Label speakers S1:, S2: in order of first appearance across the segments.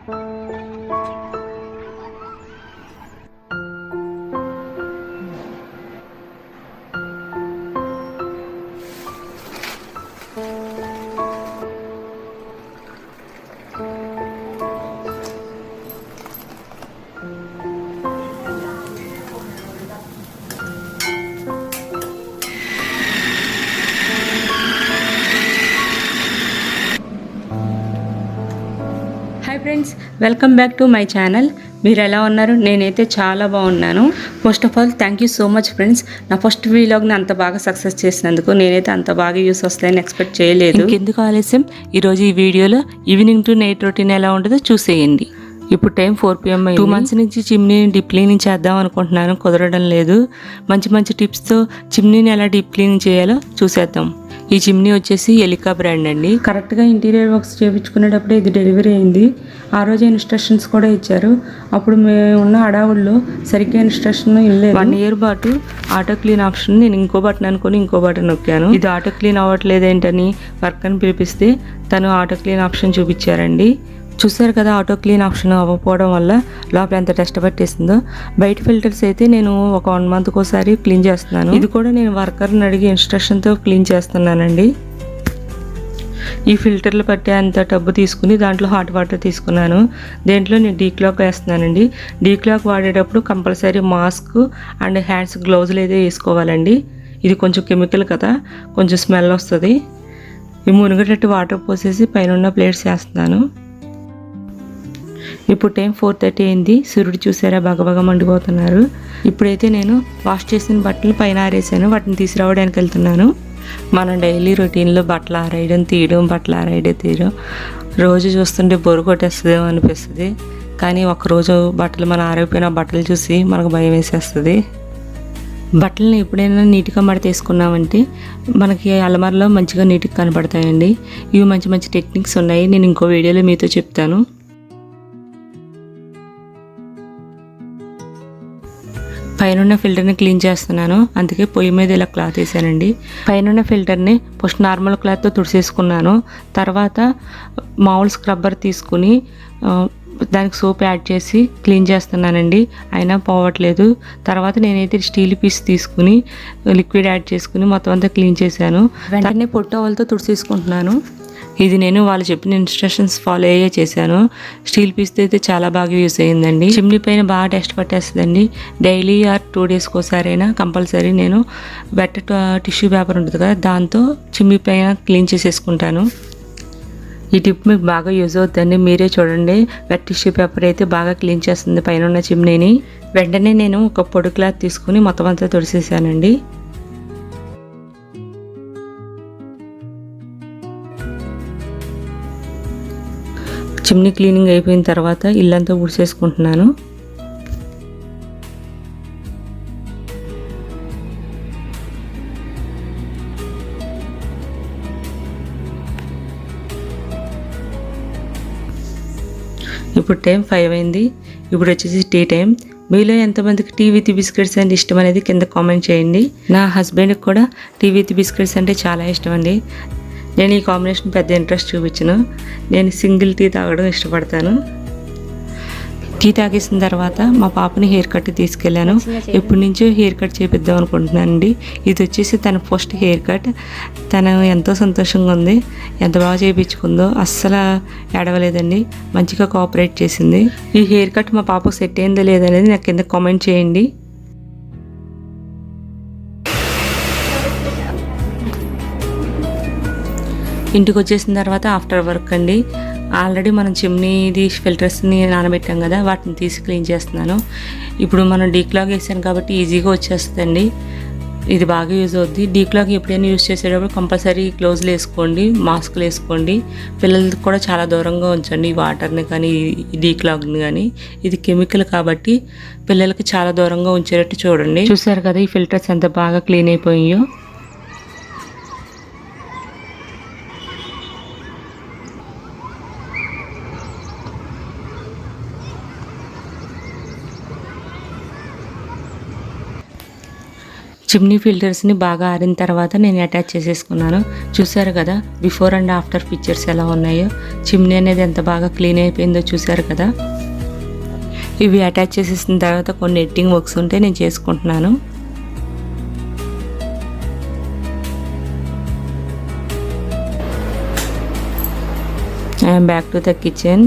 S1: Hi friends, welcome back to my channel. మీరు ఎలా ఉన్నారు? నేనైతే చాలా బాగున్నాను. First of all thank you so much friends. నా ఫస్ట్ వీలాగ్ని అంత బాగా సక్సెస్ చేసినందుకు. నేనైతే అంత బాగా యూస్ వస్తాయని ఎక్స్పెక్ట్ చేయలేదు. ఇంకెందుకు ఆలస్యం, ఈరోజు ఈ వీడియోలో ఈవినింగ్ టు నైట్ రొటీన్ ఎలా ఉంటుందో చూసేయండి. ఇప్పుడు టైం 4 PM. 2 months నుంచి చిమ్నీని డీప్ క్లీనింగ్ చేద్దాం అనుకుంటున్నాను, కుదరడం లేదు. మంచి మంచి టిప్స్తో చిమ్నీని ఎలా డీప్ క్లీనింగ్ చేయాలో చూసేద్దాం. ఈ చిమ్నీ వచ్చేసి ఎలికా బ్రాండ్ అండి. కరెక్ట్గా ఇంటీరియర్ వర్క్స్ చేయించుకునేటప్పుడే ఇది డెలివరీ అయింది. ఆ రోజే ఇన్స్ట్రక్షన్స్ కూడా ఇచ్చారు. అప్పుడు మేము ఉన్న అడావుల్లో సరిగ్గా ఇన్స్ట్రక్షన్ ఇవ్వలేదు. 1 year పాటు ఆటో క్లీన్ ఆప్షన్ నేను ఇంకో బటన్ అనుకుని ఇంకో బటన్ నొక్కాను. ఇది ఆటో క్లీన్ అవ్వట్లేదు ఏంటని వర్క్ అని పిలిపిస్తే తను ఆటో క్లీన్ ఆప్షన్ చూపించారండి. చూసారు కదా, ఆటో క్లీన్ ఆప్షన్ అవ్వకపోవడం వల్ల లోపల ఎంత టెస్ట్ పట్టేసిందో. బయట ఫిల్టర్స్ అయితే నేను ఒక 1 month ఒకసారి క్లీన్ చేస్తున్నాను. ఇది కూడా నేను వర్కర్ని అడిగి ఇన్స్ట్రక్షన్తో క్లీన్ చేస్తున్నానండి. ఈ ఫిల్టర్లు పట్టే అంత టబ్బు తీసుకుని దాంట్లో హాట్ వాటర్ తీసుకున్నాను. దేంట్లో నేను డీక్లాక్ వేస్తున్నానండి. డీక్లాక్ వాడేటప్పుడు కంపల్సరీ మాస్క్ అండ్ హ్యాండ్స్ గ్లౌజులు అయితే వేసుకోవాలండి. ఇది కొంచెం కెమికల్ కదా, కొంచెం స్మెల్ వస్తుంది. ఈ మునిగేటట్టు వాటర్ పోసేసి పైన ఉన్న ప్లేట్స్ వేస్తున్నాను. ఇప్పుడు టైం 4:30 అయింది. సూర్యుడు చూసారా బగబగ మండిపోతున్నారు. ఇప్పుడైతే నేను వాష్ చేసిన బట్టలు పైన ఆరేసాను, వాటిని తీసుకురావడానికి వెళ్తున్నాను. మనం డైలీ రొటీన్లో బట్టలు ఆరేయడం తీయడం, బట్టలు ఆరేయడం తీయడం రోజు చూస్తుంటే బొరు కొట్టేస్తుందేమో అనిపిస్తుంది. కానీ ఒకరోజు బట్టలు మనం ఆరైపోయిన బట్టలు చూసి మనకు భయం వేసేస్తుంది. బట్టలను ఎప్పుడైనా నీట్గా మడతేసుకున్నామంటే మనకి అలమారలో మంచిగా నీట్గా కనపడతాయండి. ఇవి మంచి మంచి టెక్నిక్స్ ఉన్నాయి, నేను ఇంకో వీడియోలో మీతో చెప్తాను. పైన ఫిల్టర్ని క్లీన్ చేస్తున్నాను, అందుకే పొయ్యి మీద ఇలా క్లాత్ వేసానండి. పైన ఫిల్టర్ని ఫస్ట్ నార్మల్ క్లాత్తో తుడిసేసుకున్నాను. తర్వాత మామూలు స్క్రబ్బర్ తీసుకుని దానికి సోప్ యాడ్ చేసి క్లీన్ చేస్తున్నానండి. అయినా పోవట్లేదు. తర్వాత నేనైతే స్టీల్ పీస్ తీసుకుని లిక్విడ్ యాడ్ చేసుకుని మొత్తం అంతా క్లీన్ చేశాను. వెంటనే పొట్టు టవల్తో తుడిసేసుకుంటున్నాను. ఇది నేను వాళ్ళు చెప్పిన ఇన్స్ట్రక్షన్స్ ఫాలో అయ్యే చేశాను. స్టీల్ పీస్తో అయితే చాలా బాగా యూస్ అయ్యిందండి. చిమ్నీ పైన బాగా టెస్ట్ పట్టేస్తుందండి. డైలీ ఆర్ 2 days ఒకసారైనా కంపల్సరీ నేను వెట్ టిష్యూ పేపర్ ఉంటుంది కదా, దాంతో చిమ్నీ పైన క్లీన్ చేసేసుకుంటాను. ఈ టిప్ మీకు బాగా యూజ్ అవుతుందండి, మీరే చూడండి. వెట్ టిష్యూ పేపర్ అయితే బాగా క్లీన్ చేస్తుంది పైన ఉన్న చిమ్నీని. వెంటనే నేను ఒక పొడి క్లాత్ తీసుకుని మొత్తం అంతా తుడిసేసానండి. చిమ్నీ క్లీనింగ్ అయిపోయిన తర్వాత ఇల్లంతా ఊడ్చేసుకుంటున్నాను. ఇప్పుడు టైం 5 అయింది. ఇప్పుడు వచ్చేసి టీ టైం. మీలో ఎంతమందికి టీ విత్ బిస్కెట్స్ అంటే ఇష్టం అనేది కింద కామెంట్ చేయండి. నా హస్బెండ్కి కూడా టీ విత్ బిస్కెట్స్ అంటే చాలా ఇష్టం అండి. నేను ఈ కాంబినేషన్ పెద్ద ఇంట్రెస్ట్ చూపించను. నేను సింగిల్ టీ తాగడం ఇష్టపడతాను. టీ తాగేసిన తర్వాత మా పాపని హెయిర్ కట్ తీసుకెళ్ళాను. ఎప్పటి నుంచో హెయిర్ కట్ చేపిద్దాం అనుకుంటున్నానండి. ఇది వచ్చేసి తన ఫస్ట్ హెయిర్ కట్. తను ఎంతో సంతోషంగా ఉంది. ఎంత బాగా చేయించుకుందో, అస్సలు ఏడవలేదండి. మంచిగా కోఆపరేట్ చేసింది. ఈ హెయిర్ కట్ మా పాపకు సెట్ అయిందో లేదనేది నాకు కింద కామెంట్ చేయండి. ఇంటికి వచ్చేసిన తర్వాత ఆఫ్టర్ వర్క్ అండి. ఆల్రెడీ మనం చిమ్నీది ఫిల్టర్స్ని నానబెట్టాం కదా, వాటిని తీసి క్లీన్ చేస్తున్నాను. ఇప్పుడు మనం డీక్లాగ్ వేసాను కాబట్టి ఈజీగా వచ్చేస్తుందండి. ఇది బాగా యూజ్ అవుద్ది. డీక్లాగ్ ఎప్పుడైనా యూజ్ చేసేటప్పుడు కంపల్సరీ గ్లౌజులు వేసుకోండి, మాస్కులు వేసుకోండి. పిల్లలకి కూడా చాలా దూరంగా ఉంచండి ఈ వాటర్ని కానీ ఈ డీక్లాగ్ని కానీ. ఇది కెమికల్ కాబట్టి పిల్లలకి చాలా దూరంగా ఉంచేటట్టు చూడండి. చూసారు కదా ఈ ఫిల్టర్స్ ఎంత బాగా క్లీన్ అయిపోయాయో. చిమ్నీ ఫిల్టర్స్ని బాగా ఆరిన తర్వాత నేను అటాచ్ చేసేసుకున్నాను. చూసారు కదా బిఫోర్ అండ్ ఆఫ్టర్ పిక్చర్స్ ఎలా ఉన్నాయో, చిమ్నీ అనేది ఎంత బాగా క్లీన్ అయిపోయిందో చూసారు కదా. ఇవి అటాచ్ చేసేసిన తర్వాత కొన్ని ఎడిటింగ్ వర్క్స్ ఉంటే నేను చేసుకుంటున్నాను. I'm back to the kitchen.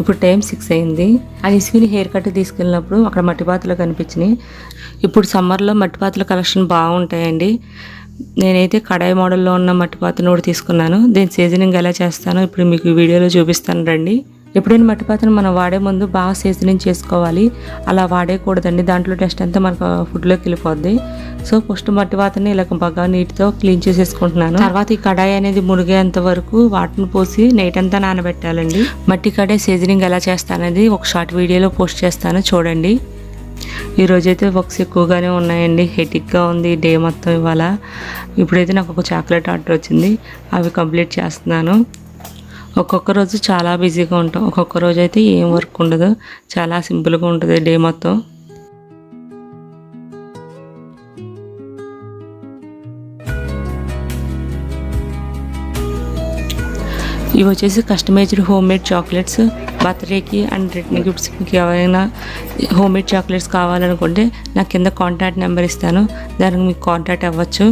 S1: ఇప్పుడు టైం 6 అయింది. అనిస్విని హెయిర్ కట్ తీసుకెళ్ళినప్పుడు అక్కడ మట్టిపాత్రలు కనిపించినాయి. ఇప్పుడు సమ్మర్లో మట్టిపాత్రల కలెక్షన్ బాగుంటాయండి. నేనైతే కడాయి మోడల్లో ఉన్న మట్టిపాత్రను కూడా తీసుకున్నాను. దీని సీజనింగ్ ఎలా చేస్తానో ఇప్పుడు మీకు వీడియోలో చూపిస్తాను రండి. ఎప్పుడైనా మట్టిపాత్రను మనం వాడే ముందు బాగా సీజనింగ్ చేసుకోవాలి. అలా వాడేయకూడదండి, దాంట్లో టెస్ట్ అంతా మనకు ఫుడ్లోకి వెళ్ళిపోద్ది. సో ఫస్ట్ మట్టిపాత్రని ఇలా బాగా నీటితో క్లీన్ చేసేసుకుంటున్నాను. తర్వాత ఈ కడాయి అనేది మునిగేంత వరకు వాటర్ని పోసి నైట్ అంతా నానబెట్టాలండి. మట్టి కడాయి సీజనింగ్ ఎలా చేస్తానది ఒక షార్ట్ వీడియోలో పోస్ట్ చేస్తాను, చూడండి. ఈరోజైతే వర్క్స్ ఎక్కువగానే ఉన్నాయండి. హెటిక్గా ఉంది డే మొత్తం ఇవాళ. ఇప్పుడైతే నాకు ఒక చాక్లెట్ ఆర్డర్ వచ్చింది, అవి కంప్లీట్ చేస్తున్నాను. ఒక్కొక్క రోజు చాలా బిజీగా ఉంటాం, ఒక్కొక్క రోజు అయితే ఏం వర్క్ ఉండదు, చాలా సింపుల్గా ఉంటుంది డే మొత్తం. ఇవి వచ్చేసి కస్టమైజ్డ్ హోమ్మేడ్ చాక్లెట్స్. బర్త్డేకి అండ్ రిటర్న్ గిఫ్ట్స్ మీకు ఎవరైనా హోమ్మేడ్ చాక్లెట్స్ కావాలనుకుంటే నాకు కింద కాంటాక్ట్ నెంబర్ ఇస్తాను, దానికి మీకు కాంటాక్ట్ అవ్వచ్చు.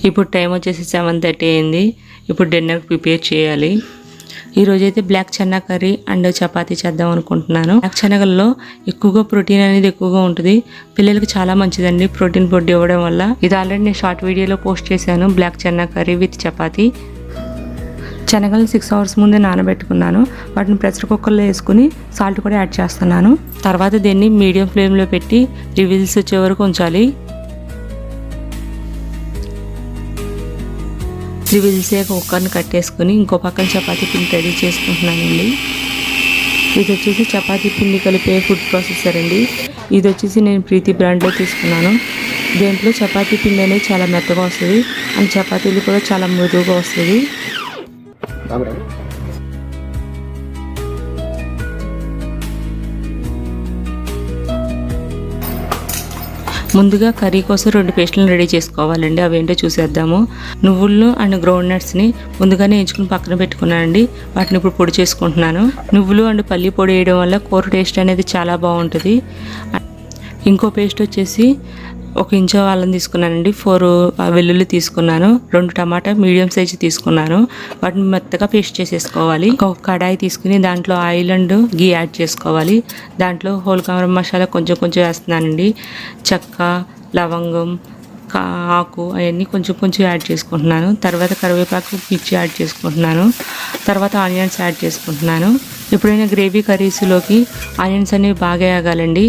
S1: ఇప్పుడు టైం వచ్చేసి 7:30 అయింది. ఇప్పుడు డిన్నర్ ప్రిపేర్ చేయాలి. ఈరోజైతే black chana curry and chapati చేద్దాం అనుకుంటున్నాను. బ్లాక్ శనగల్లో ఎక్కువగా ప్రోటీన్ అనేది ఎక్కువగా ఉంటుంది, పిల్లలకి చాలా మంచిదండి ప్రోటీన్ ఫుడ్ ఇవ్వడం వల్ల. ఇది ఆల్రెడీ నేను షార్ట్ వీడియోలో పోస్ట్ చేశాను, black chana curry with chapati. శనగలు 6 అవర్స్ ముందే నానబెట్టుకున్నాను. వాటిని ప్రెషర్ కుక్కర్లో వేసుకుని సాల్ట్ కూడా యాడ్ చేస్తున్నాను. తర్వాత దీన్ని మీడియం ఫ్లేమ్లో పెట్టి 3 విజిల్స్ వచ్చే వరకు ఉంచాలి. 3 విజిల్స్ కుక్కర్ని కట్టేసుకుని ఇంకో పక్కన చపాతీ పిండి రెడీ చేసుకుంటున్నానండి. ఇది వచ్చేసి చపాతీ పిండి కలిపే ఫుడ్ ప్రాసెసర్ అండి. ఇది వచ్చేసి నేను ప్రీతి బ్రాండ్లో తీసుకున్నాను. దీంట్లో చపాతీ పిండి అనేది చాలా మెత్తగా వస్తుంది అండ్ చపాతీలు కూడా చాలా మృదువుగా వస్తుంది. ముందుగా కర్రీ కోసం 2 పేస్టులను రెడీ చేసుకోవాలండి. అవేంటో చూసేద్దాము. నువ్వులను అండ్ గ్రౌండ్ నట్స్ని ముందుగానే ఎంచుకుని పక్కన పెట్టుకున్నానండి. వాటిని ఇప్పుడు పొడి చేసుకుంటున్నాను. నువ్వులు అండ్ పల్లి పొడి వేయడం వల్ల కూర టేస్ట్ అనేది చాలా బాగుంటుంది. ఇంకో పేస్ట్ వచ్చేసి 1 ఇంచు అల్లం తీసుకున్నానండి, 4 వెల్లుల్లి తీసుకున్నాను, 2 టమాటా మీడియం సైజు తీసుకున్నాను. వాటిని మెత్తగా పేస్ట్ చేసేసుకోవాలి. ఒక కడాయి తీసుకుని దాంట్లో ఆయిల్ అండ్ గీ యాడ్ చేసుకోవాలి. దాంట్లో హోల్ గరం మసాలా కొంచెం కొంచెం వేస్తున్నానండి. చెక్క, లవంగం, ఆకు అవన్నీ కొంచెం యాడ్ చేసుకుంటున్నాను. తర్వాత కరివేపాకు మిర్చి యాడ్ చేసుకుంటున్నాను. తర్వాత ఆనియన్స్ యాడ్ చేసుకుంటున్నాను. ఎప్పుడైనా గ్రేవీ కర్రీస్లోకి ఆనియన్స్ అనేవి బాగా వేగాలండి.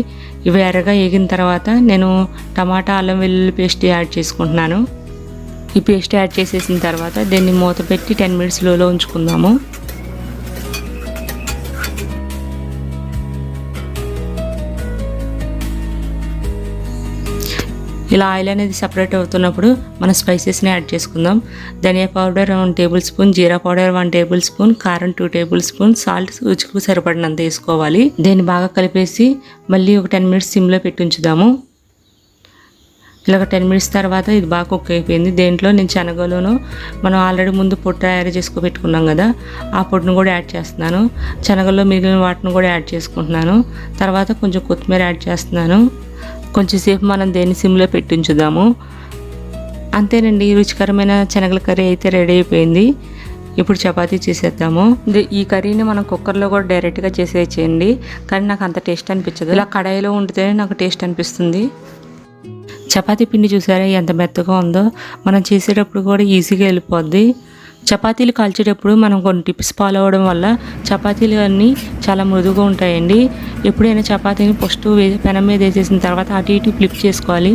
S1: ఇవి ఎర్రగా వేగిన తర్వాత నేను టమాటా అల్లం వెల్లుల్లి పేస్ట్ యాడ్ చేసుకుంటున్నాను. ఈ పేస్ట్ యాడ్ చేసేసిన తర్వాత దీన్ని మూత పెట్టి 10 మినిట్స్ లోలో ఉంచుకుందాము. ఇలా ఆయిల్ అనేది సపరేట్ అవుతున్నప్పుడు మన స్పైసెస్ని యాడ్ చేసుకుందాం. ధనియా పౌడర్ 1 టేబుల్ స్పూన్, జీరా పౌడర్ 1 టేబుల్ స్పూన్, కారం 2 టేబుల్ స్పూన్, సాల్ట్ రుచికి సరిపడినంత వేసుకోవాలి. దీన్ని బాగా కలిపేసి మళ్ళీ ఒక 10 మినిట్స్ సిమ్లో పెట్టి ఉంచుదాము. ఇలాగ 10 మినిట్స్ తర్వాత ఇది బాగా కుక్ అయిపోయింది. దేంట్లో నేను శనగలోను మనం ఆల్రెడీ ముందు పొట్టు తయారు చేసుకు పెట్టుకున్నాం కదా, ఆ పొట్టును కూడా యాడ్ చేస్తున్నాను. శనగల్లో మిగిలిన వాటిని కూడా యాడ్ చేసుకుంటున్నాను. తర్వాత కొంచెం కొత్తిమీర యాడ్ చేస్తున్నాను. కొంచెంసేపు మనం దేన్ని సిమ్లో పెట్టి ఉంచుదాము. అంతేనండి, రుచికరమైన శనగల కర్రీ అయితే రెడీ అయిపోయింది. ఇప్పుడు చపాతీ చేసేద్దాము. ఈ కర్రీని మనం కుక్కర్లో కూడా డైరెక్ట్గా చేసేయచ్చండి, కానీ నాకు అంత టేస్ట్ అనిపించదు. ఇలా కడాయిలో ఉండితేనే నాకు టేస్ట్ అనిపిస్తుంది. చపాతీ పిండి చూసారా ఎంత మెత్తగా ఉందో, మనం చేసేటప్పుడు కూడా ఈజీగా వెళ్ళిపోద్ది. చపాతీలు కాల్చేటప్పుడు మనం కొన్ని టిప్స్ ఫాలో అవ్వడం వల్ల చపాతీలు అన్నీ చాలా మృదువుగా ఉంటాయండి. ఎప్పుడైనా చపాతీని ఫస్ట్ పెనం మీద వేసేసిన తర్వాత అటు ఇటు ఫ్లిప్ చేసుకోవాలి.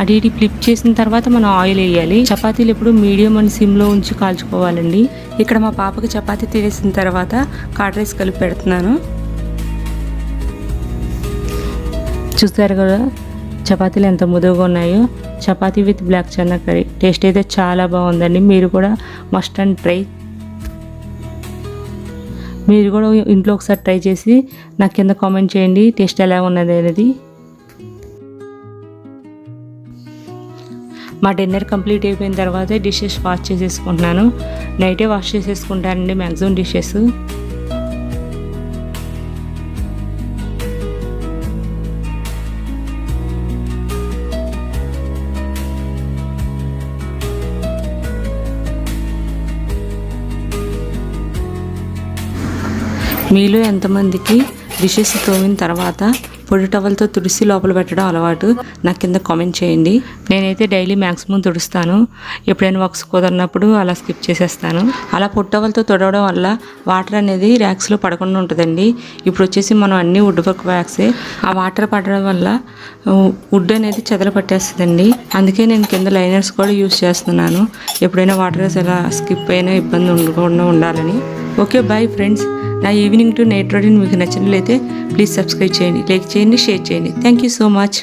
S1: అటు ఇటు ఫ్లిప్ చేసిన తర్వాత మనం ఆయిల్ వేయాలి. చపాతీలు ఎప్పుడు మీడియం అండ్ సిమ్లో ఉంచి కాల్చుకోవాలండి. ఇక్కడ మా పాపకి చపాతీ తినేసిన తర్వాత కర్డ్ రైస్ కలిపి పెడుతున్నాను. చూస్తారు కదా చపాతీలు ఎంత మృదువుగా ఉన్నాయో, chapati with black chana curry. Taste అయితే చాలా బాగుందండి. మీరు కూడా మస్ట్ అండ్ ట్రై. మీరు కూడా ఇంట్లో ఒకసారి ట్రై చేసి నాకు కింద కామెంట్ చేయండి టేస్ట్ ఎలా ఉన్నది అనేది. మా డిన్నర్ కంప్లీట్ అయిపోయిన తర్వాత డిషెస్ వాష్ చేసేసుకుంటున్నాను. నైటే వాష్ చేసేసుకుంటానండి మ్యాక్సిమం డిషెస్. మీలో ఎంతమందికి డిషెస్ తోమిన తర్వాత పొడి టవల్తో తుడిసి లోపల పెట్టడం అలవాటు నాకు కింద కామెంట్ చేయండి. నేనైతే డైలీ మ్యాక్సిమం తుడుస్తాను. ఎప్పుడైనా వర్క్స్ కుదరినప్పుడు అలా స్కిప్ చేసేస్తాను. అలా పొడి టవల్తో తుడవడం వల్ల వాటర్ అనేది ర్యాక్స్లో పడకుండా ఉంటుందండి. ఇప్పుడు వచ్చేసి మనం అన్ని వుడ్ వర్క్ వ్యాక్సే. ఆ వాటర్ పడడం వల్ల వుడ్ అనేది చెదలు పట్టేస్తుందండి. అందుకే నేను కింద లైనర్స్ కూడా యూస్ చేస్తున్నాను. ఎప్పుడైనా వాటర్ అలా స్కిప్ అయినా ఇబ్బంది ఉండకుండా ఉండాలని. Okay bye friends. నా ఈవినింగ్ టు నైట్ రొటీన్ మీకు నచ్చినట్లయితే ప్లీజ్ సబ్స్క్రైబ్ చేయండి, లైక్ చేయండి, షేర్ చేయండి. Thank you so much.